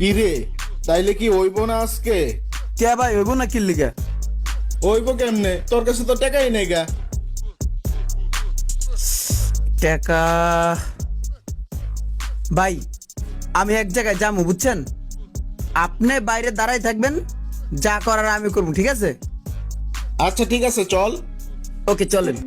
কি রে, তাইলে কি হইব না আজকে? কে ভাই হইব না কি লিগা? হইব কেমনে? তোর কাছে তো টাকাই নেই গা। টাকা ভাই, আমি এক জায়গায় যাবো বুঝছেন, আপনি বাইরে দাঁড়াই থাকবেন, যা করার আমি করবো, ঠিক আছে? আচ্ছা ঠিক আছে, চল। ওকে চলেন।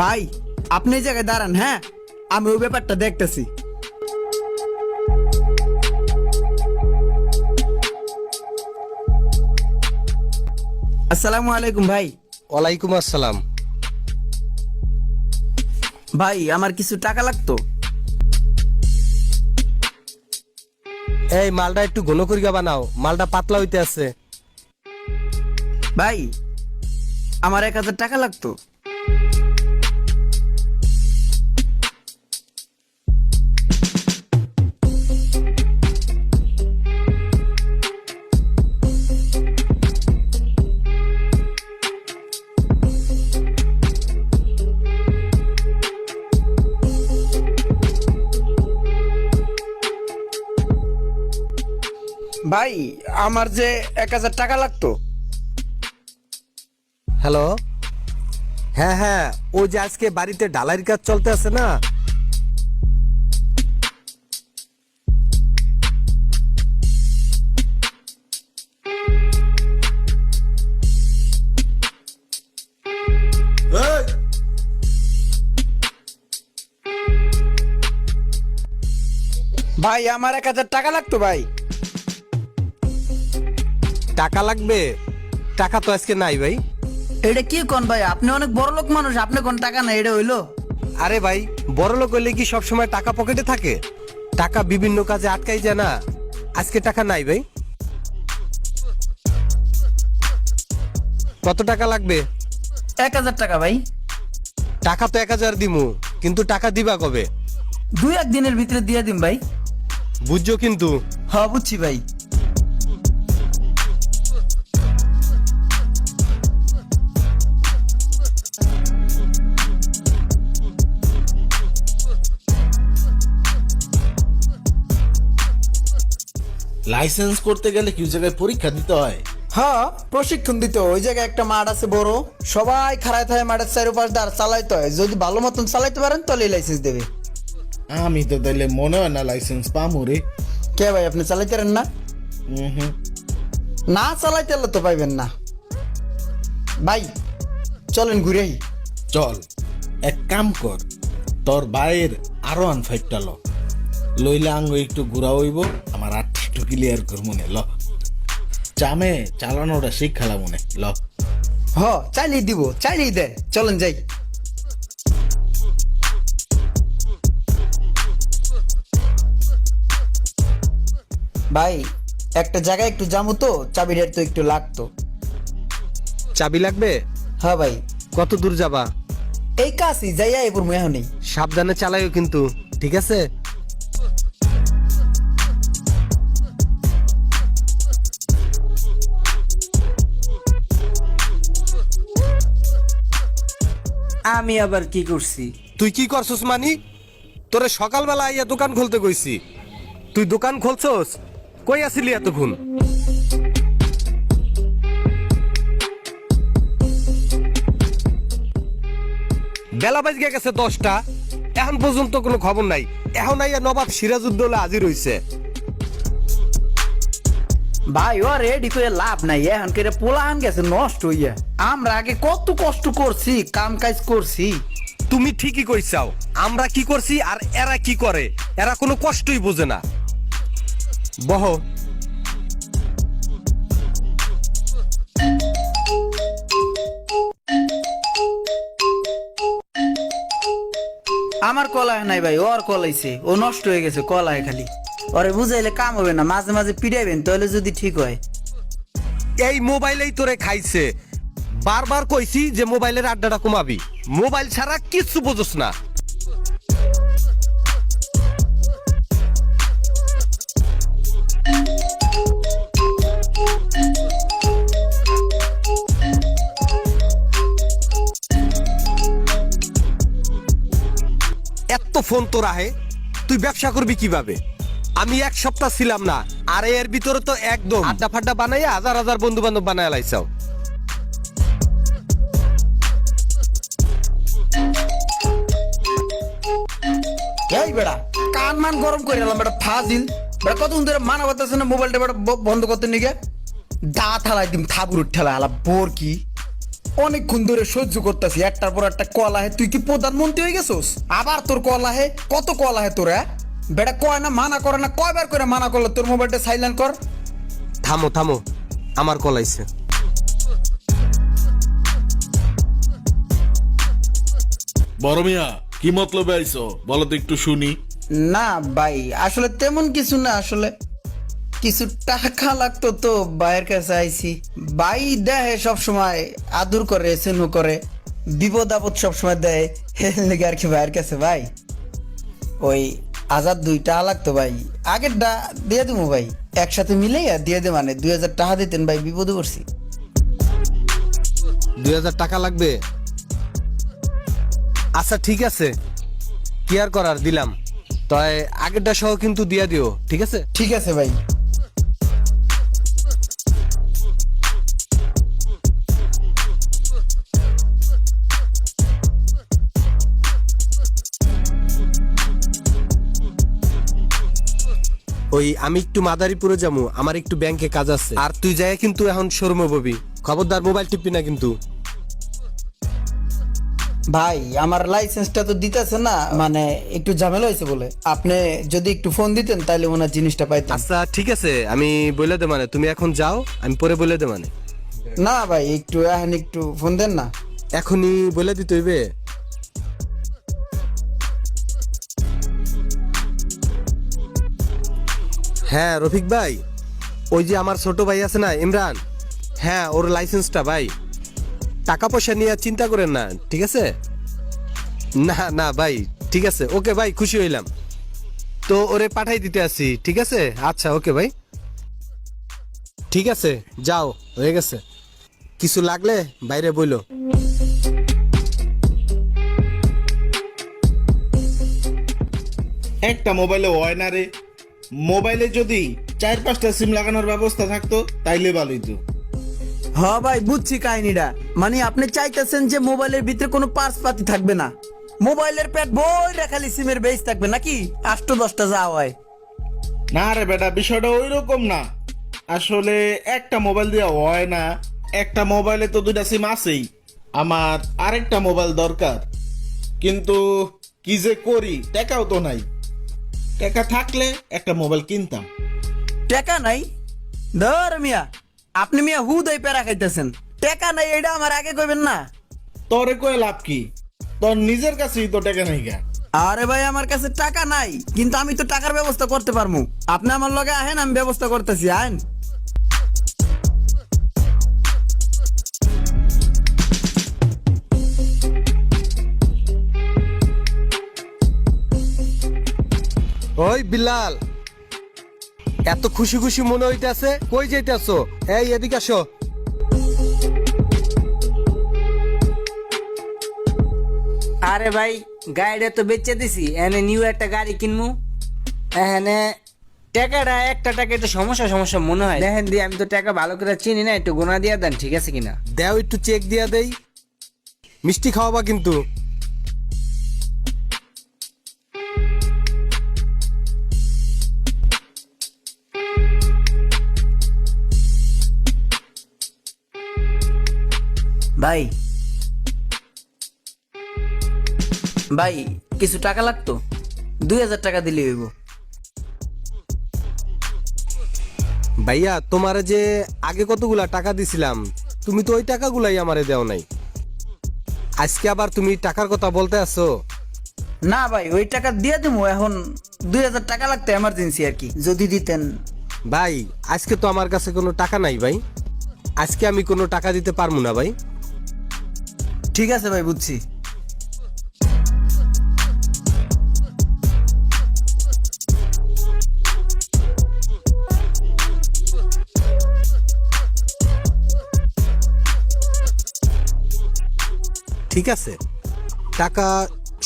ভাই আপনি এই জায়গায় দাঁড়ান, হ্যাঁ আমি ওই ব্যাপারটা দেখতেছি। আসসালামু আলাইকুম ভাই। ওয়ালাইকুম আসসালাম। ভাই আমার কিছু টাকা লাগতো। এই মালটা একটু ঘন করিয়া বানাও, মালটা পাতলা হইতে আছে। ভাই আমার 1000 টাকা লাগতো। ভাই আমার যে 1000 টাকা লাগতো। হ্যালো, হ্যাঁ হ্যাঁ, ওই যে আজকে বাড়িতে ঢালাইয়ের কাজ চলতে আছে না, ভাই আমার 1000 টাকা লাগতো ভাই। টাকা লাগবে? টাকা তো আজকে নাই ভাই। এটা কি কোন ভাই, আপনি অনেক বড় লোক মানুষ, আপনি কোন টাকা না এটা হইলো? আরে ভাই, বড় লোক হইলে কি সবসময় টাকা পকেটে থাকে? টাকা বিভিন্ন কাজে আটকাই যায় না। আজকে টাকা নাই ভাই। কত টাকা লাগবে? 1000 টাকা ভাই। টাকা তো 1000 দিমু, কিন্তু টাকা দিবা কবে? 2-1 দিনের ভিতরে দিয়ে দিন ভাই। বুঝছো কিন্তু? হ্যাঁ বুঝছি ভাই। লাইসেন্স করতে গেলে কি জায়গায় পরীক্ষা দিতে হয়? হ্যাঁ প্রশিক্ষণ দিতে হয়। ওই জায়গায় একটা মাঠ আছে বড়, সবাই খাড়ায় থাকে মাঠের চারপাশ দাঁড় চালাইতে হয়। যদি ভালো মতন চালাইতে পারেন তাহলে লাইসেন্স দেবে। আমি তো তাইলে মনে হয় না লাইসেন্স পামু রে। কে ভাই আপনি চালাইতে পারেন না? হুম। না চালাইতে হলে তো পাইবেন না ভাই। চলেন ঘুরেই। চল, এক কাম কর, তোর ভাইয়ের আরো আনফাইটটা লইলে আঙ্গ একটু ঘুরা হইব, আমার আটটা একটু ক্লিয়ার কর মনে ল। চামে চালানোটা শিক্ষালা মনে ল। হ চাইলেই দিব, চাইলেই দেয়। চলেন যাই। ভাই একটা জায়গায় একটু যাবো তো, চাবিটার তো একটু লাগতো। চাবি লাগবে? হ্যাঁ ভাই। কত দূর যাবা? এই কাজই যাইয়া এরপর মেহ নেই। সাবধানে চালাইও কিন্তু, ঠিক আছে? আমি আবার কি করছি? তুই কি করছস মানি? তোরে সকালবেলা আইয়া দোকান খুলতে কইছি, তুই দোকান খুলছস? কই আছিলি এতক্ষণ? বেলা বাজ গেছে 10টা, এখন পর্যন্ত কোনো খবর নাই। এখন আইয়া নবাব সিরাজউদ্দৌলা হাজির হইছে। ভাই ও রেডি করে লাভ নাই, এখন করে পোলাহান গেছে নষ্ট হইয়া। আমরা আগে কত কষ্ট করছি, কাম কাজ করছি। তুমি ঠিকই কইছাও, আমরা কি করছি আর এরা কি করে, এরা কোনো কষ্টই বোঝে না। বহ। আমার কলায় নাই ভাই, ওর কলাইছে, ও নষ্ট হয়ে গেছে কলায় খালি। ওরে বুঝাইলে কাম হবে না, মাঝে মাঝে পিড়াইবেন তাহলে যদি ঠিক হয়। এই মোবাইলেই তোরে খাইছে। বারবার কইছি যে মোবাইলের আড্ডাটা কমাবি, মোবাইল ছাড়া কিচ্ছু বোঝস না। ফোন তোর আহে, তুই ব্যবসা করবি কিভাবে? আমি এক সপ্তাহ ছিলাম না, আর এর ভিতরে তো একদম আড্ডা ফাড্ডা বানাইয়া হাজার হাজার বন্ধু বান্ধব বানায় লাইছাও। এই বেড়া কান মান গরম করে এলাম বেটা ফাজিল বেটা কতক্ষণ ধরে মানা করতেছে না মোবাইলটা বেটা বন্ধ করতে নিগে দা থালাই দিম থাবুর ঠেলা আলা বোর কি অনেকক্ষণ ধরে সহ্য করতেছি একটার পর একটা কল আহে তুই কি প্রধানমন্ত্রী হয়ে গেছোস আবার তোর কল আহে কত কল আহে তোর বেটা কয় না মানা করে না কয়বার করে মানা করলো তোর মোবাইলটা সাইলেন্ট কর থামো থামো, আমার কল আইছে। বড় মিয়া কি মতলবে আইছো বলো তো একটু শুনি। না ভাই আসলে তেমন কিছু না আসলে কিছু টাকা লাগতো তো ভাইয়ের কাছে আইছি ভাই দেয় সব সময় আদর করে স্নেহ করে বিপদ আপদ সবসময় দেয় লেগে আর কি ভাইয়ের কাছে ভাই ওই আজাদ 2 টাকা লাগতো ভাই আগেরটা দিয়ে দেবো ভাই একসাথে মিলে দিয়ে দে মানে 2000 টাকা দিতেন ভাই বিপদে পড়ছি। 2000 টাকা লাগবে? আচ্ছা ঠিক আছে, কি আর করার, দিলাম। তাই আগেরটা সহ কিন্তু দিয়া দিও, ঠিক আছে? ঠিক আছে ভাই। ওই আমি একটু মাদারীপুরে যাবো, আমার একটু ব্যাংকে কাজ আছে, আর তুই যাই কিন্তু এখন শোরুমে ববি, খবরদার মোবাইল টিপবি না কিন্তু। ভাই আমার লাইসেন্সটা তো দিতেছে না মানে একটু ঝামেলা হয়েছে বলে আপনি যদি একটু ফোন দিতেন তাহলে ওনার জিনিসটা পাইতেন। আচ্ছা ঠিক আছে, আমি বলে দে মানে, তুমি এখন যাও, আমি পরে বলে দে মানে। না ভাই একটু এখন একটু ফোন দেন না। এখনই বলে দিতে হইবে? হ্যাঁ রফিক ভাই, ওই যে আমার ছোট ভাই আছে না ইমরান, হ্যাঁ ওর লাইসেন্সটা ভাই, টাকা পয়সা নিয়ে চিন্তা করেন না, ঠিক আছে? না না ভাই ঠিক আছে, ওকে ভাই খুশি হইলাম, তো ওরে পাঠাই দিতে আসি, ঠিক আছে? আচ্ছা ওকে ভাই, ঠিক আছে, যাও, হয়ে গেছে। কিছু লাগলে বাইরে বইলো। একটা মোবাইলে হয় না রে, মোবাইলে যদি 4-5টা সিম লাগানোর ব্যবস্থা থাকতো তাইলে ভালোই তো। হ্যাঁ ভাই বুঝছি কাহিনীটা, মানে আপনি চাইতেছেন যে মোবাইলের ভিতরে কোনো পার্স পাতি থাকবে না, মোবাইলের পেট বই খালি সিমের বেস থাকবে নাকি 8-10টা যা হয়। না রে বেটা, বিষয়টা ওই রকম না। আসলে একটা মোবাইল দিয়ে হয় না, একটা মোবাইলে তো 2টা সিম আছেই। আমার আরেকটা মোবাইল দরকার, কিন্তু কি যে করি, টাকাও তো নাই। টাকা থাকলে একটা মোবাইল কিনতাম। টাকা নাই? ধর মিয়া, আপনি মিয়া হুদাই প্যারা খাইতেছেন, টাকা নাই এটা আমার আগে কইবেন না। তোরে কয়ে লাভ কি, তোর নিজের কাছেই তো টাকা নাই গা। আরে ভাই আমার কাছে টাকা নাই, কিন্তু আমি তো টাকার ব্যবস্থা করতে পারবো। আপনি আমার লগে আহেন, আমি ব্যবস্থা করতেছি, আহেন। ওই বিলাল, এত খুশি খুশি মনে হইতেছে, কই যাইতেছো? এই এদিকে আসো। আরে ভাই গাড়িটা তো বেচে দিছি, এনে নিউ একটা গাড়ি কিনবো, এখানে টাকাটা একটা টাকা একটু সমস্যা সমস্যা মনে হয়। দেখেন দিয়ে আমি তো টাকা ভালো করে চিনি না, একটু গোনা দিয়ে দেন, ঠিক আছে কিনা? দেও একটু চেক দিয়া দেই, মিষ্টি খাওয়াবা কিন্তু। ভাই ভাই কিছু টাকা লাগতো, 2000 টাকা দিলে হইব। ভাইয়া তোমারে যে আগে কতগুলা টাকা দিছিলাম, তুমি তো ওই টাকাগুলাই আমারে দেও নাই, আজকে আবার তুমি টাকার কথা বলতে আছো? না ভাই ওই টাকা দিয়ে দেবো, এখন 2000 টাকা লাগতো এমার্জেন্সি আর কি, যদি দিতেন। ভাই আজকে তো আমার কাছে কোনো টাকা নাই ভাই, আজকে আমি কোনো টাকা দিতে পারবো না ভাই। ঠিক আছে ভাই বুঝছি। ঠিক আছে, টাকা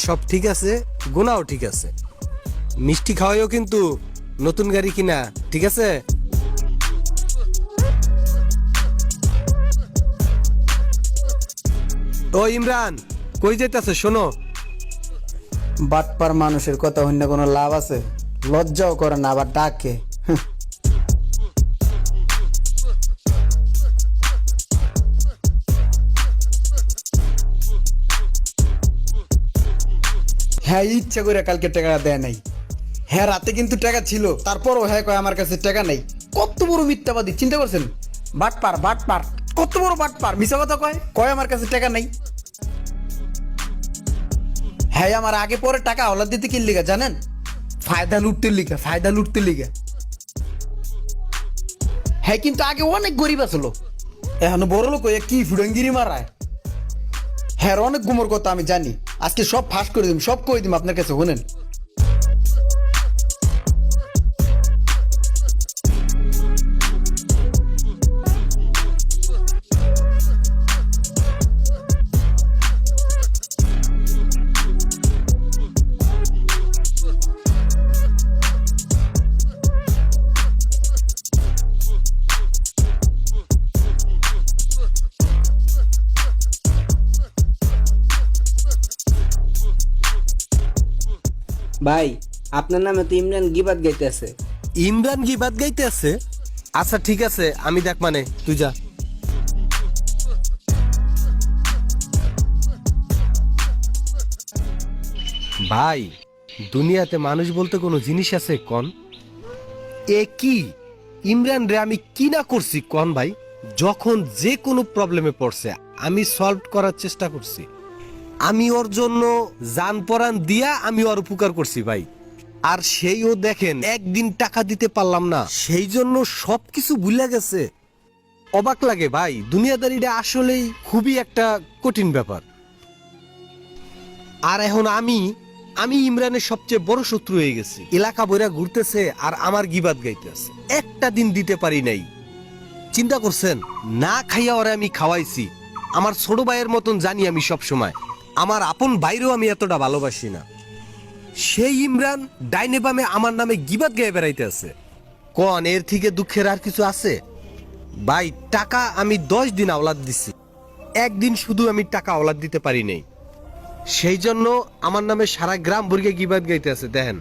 সব ঠিক আছে, গুনাও ঠিক আছে। মিষ্টি খাওয়াইও কিন্তু নতুন গাড়ি কিনা, ঠিক আছে? ও ইমরান, কই যাইতাছে শোনো। বাটপার মানুষের কথা হইনা কোনো লাভ আছে? লজ্জাও করে না, আবার ডাকে। হ্যাঁ, ইচ্ছা করে কালকে টাকা দেয় নাই। হ্যাঁ, রাতে কিন্তু টাকা ছিল, তারপরও হ্যাঁ কয় আমার কাছে টাকা নাই। কত বড় মিথ্যাবাদী, চিন্তা করছেন? বাটপার বাটপার, কত বড় বাটপার, মিছা কথা কয় কয় আমার কাছে টাকা নাই। হ্যাঁ, আমার আগে পরে টাকা হলাদ দিতে কি লিগা জানেন? ফায়দা লুটতে লিগা, ফায়দা লুটতে লিগা। হ্যাঁ, কিন্তু আগে অনেক গরিব আসলো, এখন বড় লোক হয়ে কি ফুডাঙ্গিরি মারায়। হ্যাঁ, অনেক গুমর কথা আমি জানি, আজকে সব ফাঁস করে দিম, সব কই দিম আপনার কাছে, শুনেন। ভাই আপনার নামে তো ইমরান গিবাদ গাইতেছে। ইমরান গিবাদ গাইতে আছে? আচ্ছা ঠিক আছে, আমি দেখ মানে, তুই যা। ভাই, দুনিয়াতে মানুষ বলতে কোনো জিনিস আছে কন? এ কি ইমরান রে আমি কি না করছি কন ভাই? যখন যে কোনো প্রবলেমে পড়ছে আমি সলভ করার চেষ্টা করছি। আমি ওর জন্য জান পরাণ দিয়া আমি ওর উপকার করছি ভাই। আর সেইও দেখেন একদিন টাকা দিতে পারলাম না, সেই জন্য সবকিছু ভুলে গেছে। অবাক লাগে ভাই, দুনিয়াদারিটা আসলেই খুবই একটা কঠিন ব্যাপার। আর এখন আমি ইমরানের সবচেয়ে বড় শত্রু হয়ে গেছি। এলাকা বইরা ঘুরতেছে আর আমার গিবাদ গাইতেছে, একটা দিন দিতে পারি নাই। চিন্তা করছেন, না খাইয়া ওরে আমি খাওয়াইছি। আমার ছোট ভাইয়ের মতন জানি আমি সব সময়, আমার আপন ভাইরেও আমি এতটা ভালোবাসি না। সেই ইমরান ডাইনে বামে আমার নামে গিবাদ গায়ে বেড়াইতে আছে। কন এর থেকে দুঃখের আর কিছু আছে? ভাই, টাকা আমি 10 দিন আওলাদ দিছি, একদিন শুধু আমি টাকা আওলাদ দিতে পারি নাই। সেই জন্য আমার নামে সারা গ্রাম বর্গে গিবাদ গাইতে আছে। দেখেন